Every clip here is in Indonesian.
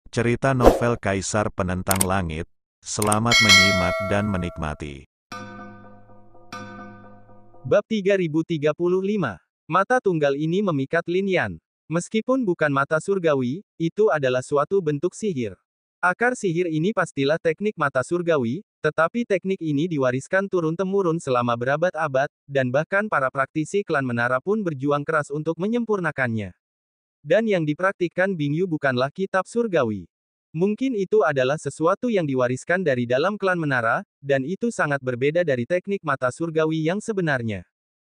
Cerita novel Kaisar Penentang Langit. Selamat menyimak dan menikmati. Bab 3035. Mata tunggal ini memikat Lin Yan. Meskipun bukan mata surgawi, itu adalah suatu bentuk sihir. Akar sihir ini pastilah teknik mata surgawi, tetapi teknik ini diwariskan turun-temurun selama berabad-abad, dan bahkan para praktisi klan menara pun berjuang keras untuk menyempurnakannya. Dan yang dipraktikkan Bingyu bukanlah kitab surgawi. Mungkin itu adalah sesuatu yang diwariskan dari dalam klan menara, dan itu sangat berbeda dari teknik mata surgawi yang sebenarnya.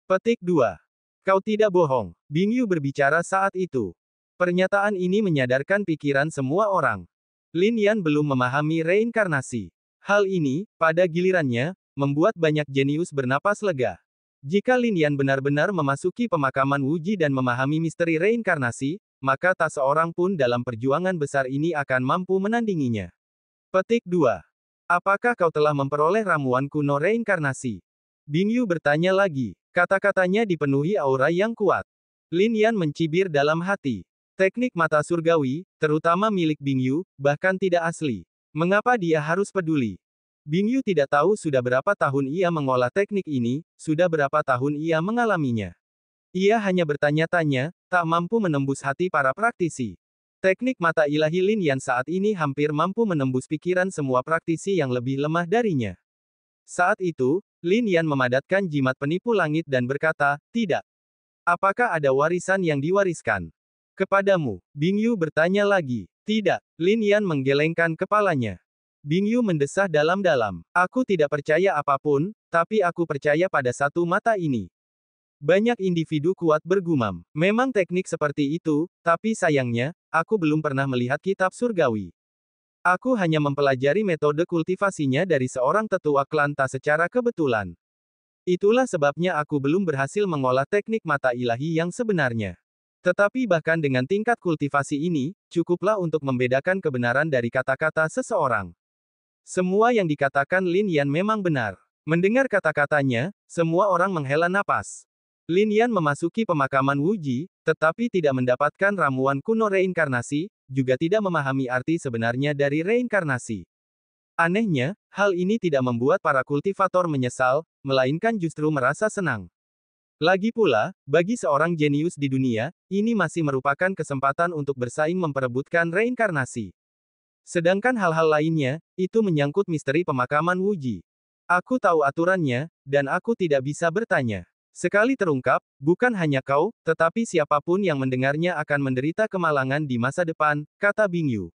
Petik 2. Kau tidak bohong, Bingyu berbicara saat itu. Pernyataan ini menyadarkan pikiran semua orang. Lin Yan belum memahami reinkarnasi. Hal ini, pada gilirannya, membuat banyak jenius bernapas lega. Jika Lin Yan benar-benar memasuki pemakaman Wuji dan memahami misteri reinkarnasi, maka tak seorang pun dalam perjuangan besar ini akan mampu menandinginya. Petik 2. Apakah kau telah memperoleh ramuan kuno reinkarnasi? Bingyu bertanya lagi. Kata-katanya dipenuhi aura yang kuat. Lin Yan mencibir dalam hati. Teknik mata surgawi, terutama milik Bingyu, bahkan tidak asli. Mengapa dia harus peduli? Bingyu tidak tahu sudah berapa tahun ia mengolah teknik ini, sudah berapa tahun ia mengalaminya. Ia hanya bertanya-tanya, tak mampu menembus hati para praktisi. Teknik mata ilahi Lin Yan saat ini hampir mampu menembus pikiran semua praktisi yang lebih lemah darinya. Saat itu, Lin Yan memadatkan jimat penipu langit dan berkata, tidak. Apakah ada warisan yang diwariskan kepadamu? Bingyu bertanya lagi. Tidak. Lin Yan menggelengkan kepalanya. Bingyu mendesah dalam-dalam. Aku tidak percaya apapun, tapi aku percaya pada satu mata ini. Banyak individu kuat bergumam. Memang teknik seperti itu, tapi sayangnya, aku belum pernah melihat kitab surgawi. Aku hanya mempelajari metode kultivasinya dari seorang tetua klan Ta secara kebetulan. Itulah sebabnya aku belum berhasil mengolah teknik mata ilahi yang sebenarnya. Tetapi bahkan dengan tingkat kultivasi ini, cukuplah untuk membedakan kebenaran dari kata-kata seseorang. Semua yang dikatakan Lin Yan memang benar. Mendengar kata-katanya, semua orang menghela napas. Lin Yan memasuki pemakaman Wuji, tetapi tidak mendapatkan ramuan kuno reinkarnasi, juga tidak memahami arti sebenarnya dari reinkarnasi. Anehnya, hal ini tidak membuat para kultivator menyesal, melainkan justru merasa senang. Lagi pula, bagi seorang jenius di dunia, ini masih merupakan kesempatan untuk bersaing memperebutkan reinkarnasi. Sedangkan hal-hal lainnya, itu menyangkut misteri pemakaman Wuji. Aku tahu aturannya, dan aku tidak bisa bertanya. Sekali terungkap, bukan hanya kau, tetapi siapapun yang mendengarnya akan menderita kemalangan di masa depan, kata Bingyu.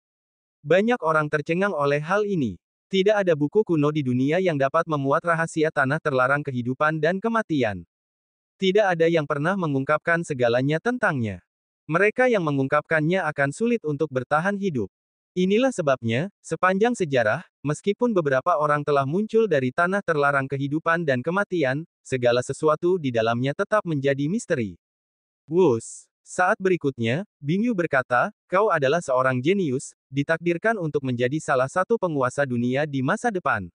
Banyak orang tercengang oleh hal ini. Tidak ada buku kuno di dunia yang dapat memuat rahasia tanah terlarang kehidupan dan kematian. Tidak ada yang pernah mengungkapkan segalanya tentangnya. Mereka yang mengungkapkannya akan sulit untuk bertahan hidup. Inilah sebabnya, sepanjang sejarah, meskipun beberapa orang telah muncul dari tanah terlarang kehidupan dan kematian, segala sesuatu di dalamnya tetap menjadi misteri. Wus. Saat berikutnya, Bingyu berkata, kau adalah seorang jenius, ditakdirkan untuk menjadi salah satu penguasa dunia di masa depan.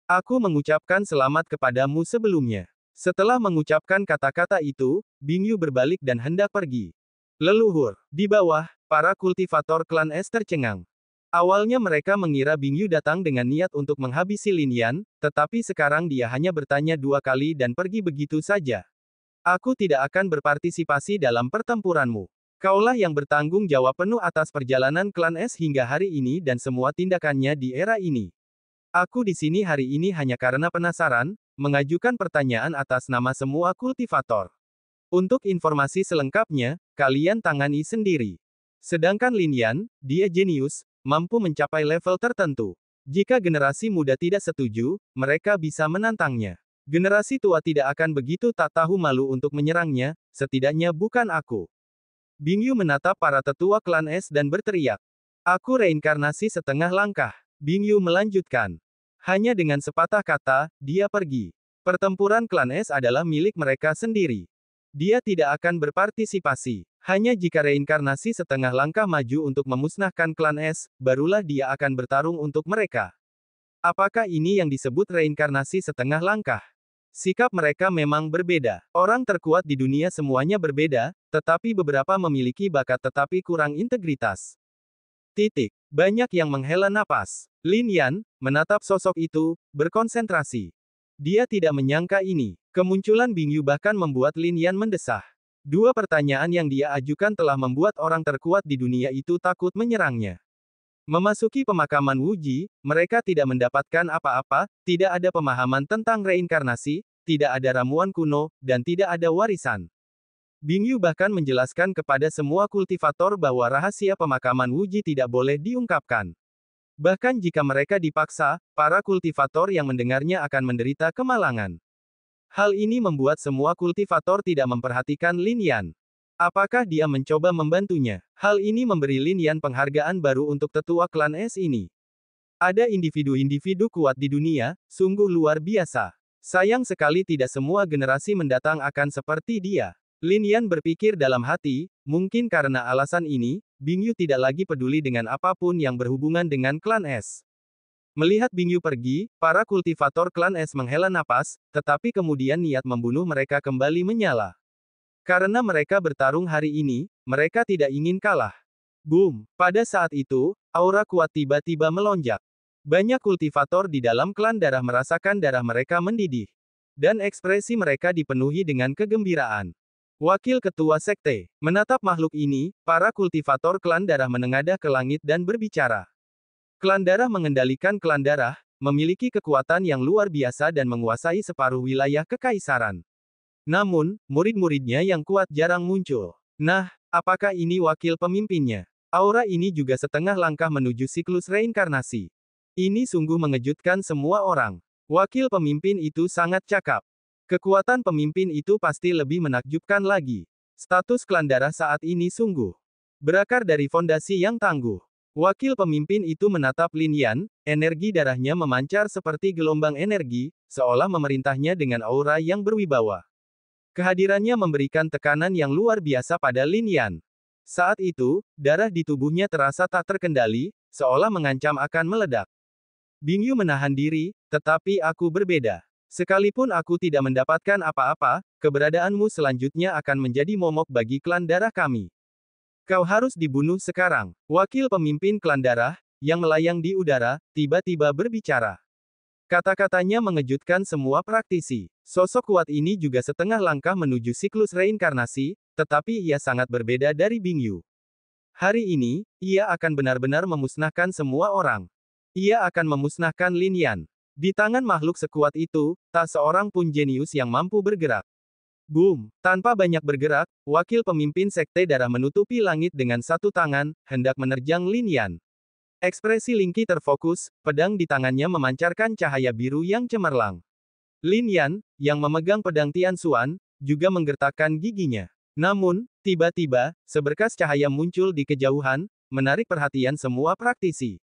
Aku mengucapkan selamat kepadamu sebelumnya. Setelah mengucapkan kata-kata itu, Bingyu berbalik dan hendak pergi. Leluhur. Di bawah, para kultivator klan Es tercengang. Awalnya mereka mengira Bingyu datang dengan niat untuk menghabisi Lin Yan, tetapi sekarang dia hanya bertanya 2 kali dan pergi begitu saja. Aku tidak akan berpartisipasi dalam pertempuranmu. Kaulah yang bertanggung jawab penuh atas perjalanan klan Es hingga hari ini dan semua tindakannya di era ini. Aku di sini hari ini hanya karena penasaran, mengajukan pertanyaan atas nama semua kultivator. Untuk informasi selengkapnya, kalian tangani sendiri. Sedangkan Lin Yan, dia jenius, mampu mencapai level tertentu. Jika generasi muda tidak setuju, mereka bisa menantangnya. Generasi tua tidak akan begitu tak tahu malu untuk menyerangnya, setidaknya bukan aku. Bingyu menatap para tetua klan Es dan berteriak. Aku reinkarnasi setengah langkah. Bingyu melanjutkan. Hanya dengan sepatah kata, dia pergi. Pertempuran klan Es adalah milik mereka sendiri. Dia tidak akan berpartisipasi. Hanya jika reinkarnasi setengah langkah maju untuk memusnahkan klan Es, barulah dia akan bertarung untuk mereka. Apakah ini yang disebut reinkarnasi setengah langkah? Sikap mereka memang berbeda. Orang terkuat di dunia semuanya berbeda, tetapi beberapa memiliki bakat tetapi kurang integritas. Titik. Banyak yang menghela napas. Lin Yan menatap sosok itu, berkonsentrasi. Dia tidak menyangka ini. Kemunculan Bingyu bahkan membuat Lin Yan mendesah. Dua pertanyaan yang dia ajukan telah membuat orang terkuat di dunia itu takut menyerangnya. Memasuki pemakaman Wuji, mereka tidak mendapatkan apa-apa, tidak ada pemahaman tentang reinkarnasi, tidak ada ramuan kuno, dan tidak ada warisan. Bingyu bahkan menjelaskan kepada semua kultivator bahwa rahasia pemakaman Wuji tidak boleh diungkapkan. Bahkan jika mereka dipaksa, para kultivator yang mendengarnya akan menderita kemalangan. Hal ini membuat semua kultivator tidak memperhatikan Lin Yan. Apakah dia mencoba membantunya? Hal ini memberi Lin Yan penghargaan baru untuk tetua klan es ini. Ada individu-individu kuat di dunia, sungguh luar biasa. Sayang sekali tidak semua generasi mendatang akan seperti dia. Lin Yan berpikir dalam hati, mungkin karena alasan ini, Bingyu tidak lagi peduli dengan apapun yang berhubungan dengan klan es. Melihat Bingyu pergi, para kultivator klan es menghela napas, tetapi kemudian niat membunuh mereka kembali menyala. Karena mereka bertarung hari ini, mereka tidak ingin kalah. Boom! Pada saat itu, aura kuat tiba-tiba melonjak. Banyak kultivator di dalam klan darah merasakan darah mereka mendidih. Dan ekspresi mereka dipenuhi dengan kegembiraan. Wakil ketua sekte menatap makhluk ini, para kultivator klan darah menengadah ke langit dan berbicara. Klan darah mengendalikan klan darah, memiliki kekuatan yang luar biasa dan menguasai separuh wilayah kekaisaran. Namun, murid-muridnya yang kuat jarang muncul. Nah, apakah ini wakil pemimpinnya? Aura ini juga setengah langkah menuju siklus reinkarnasi. Ini sungguh mengejutkan semua orang. Wakil pemimpin itu sangat cakap. Kekuatan pemimpin itu pasti lebih menakjubkan lagi. Status klan darah saat ini sungguh berakar dari fondasi yang tangguh. Wakil pemimpin itu menatap Lin Yan, energi darahnya memancar seperti gelombang energi, seolah memerintahnya dengan aura yang berwibawa. Kehadirannya memberikan tekanan yang luar biasa pada Lin Yan. Saat itu, darah di tubuhnya terasa tak terkendali, seolah mengancam akan meledak. Bingyu menahan diri, tetapi aku berbeda. Sekalipun aku tidak mendapatkan apa-apa, keberadaanmu selanjutnya akan menjadi momok bagi klan darah kami. Kau harus dibunuh sekarang. Wakil pemimpin klan darah, yang melayang di udara, tiba-tiba berbicara. Kata-katanya mengejutkan semua praktisi. Sosok kuat ini juga setengah langkah menuju siklus reinkarnasi, tetapi ia sangat berbeda dari Bingyu. Hari ini, ia akan benar-benar memusnahkan semua orang. Ia akan memusnahkan Lin Yan. Di tangan makhluk sekuat itu, tak seorang pun jenius yang mampu bergerak. Boom! Tanpa banyak bergerak, wakil pemimpin sekte darah menutupi langit dengan satu tangan, hendak menerjang Lin Yan. Ekspresi Lingqi terfokus, pedang di tangannya memancarkan cahaya biru yang cemerlang. Lin Yan, yang memegang pedang Tian Xuan, juga menggertakkan giginya. Namun, tiba-tiba, seberkas cahaya muncul di kejauhan, menarik perhatian semua praktisi.